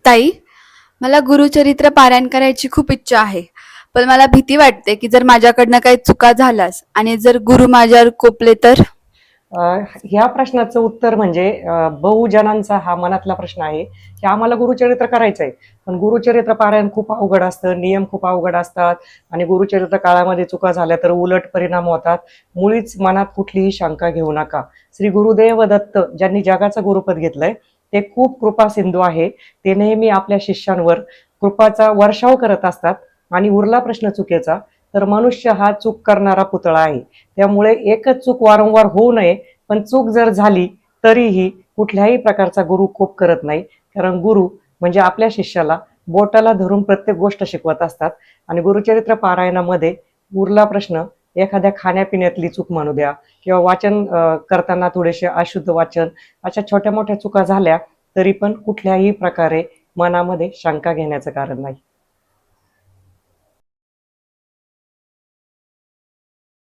ताई, मला गुरुचरित्र पारायण करायची खूप इच्छा आहे. पण मला भीती वाटते की जर माझ्याकडनं काही चुका झाल्यास आणि जर गुरु माझ्यावर कोपले तर. अ, ह्या प्रश्नाचं उत्तर म्हणजे बहुजनांचा हा मनातला प्रश्न आहे की आम्हाला गुरुचरित्र करायचं आहे. पण गुरुचरित्र पारायण खूप अवघड असतं, नियम खूप अवघड असतात आणि गुरुचरित्र काळामध्ये चुका झाल्या तर उलट परिणाम होतात. मुळीच मनात कुठलीही शंका घेऊ नका. श्री गुरुदेव दत्त ज्यांनी जगाचं गुरुपद घेतलंय ते खूप कृपा सिंधू आहे. ते नेहमी आपल्या शिष्यांवर कृपाचा वर्षाव करत असतात. आणि उरला प्रश्न चुकीचा, तर मनुष्य हा चूक करणारा पुतळा आहे. त्यामुळे एकच चूक वारंवार होऊ नये. पण चूक जर झाली तरीही कुठल्याही प्रकारचा गुरु कोप करत नाही. कारण गुरु म्हणजे आपल्या शिष्याला बोटाला धरून प्रत्येक गोष्ट शिकवत असतात. आणि गुरुचरित्र पारायणामध्ये उरला प्रश्न, एखाद्या खाण्यापिण्यातली चूक म्हणू द्या किंवा वाचन करताना थोडेसे अशुद्ध वाचन, अशा छोट्या मोठ्या चुका झाल्या तरी पण कुठल्याही प्रकारे मनामध्ये शंका घेण्याचं कारण नाही.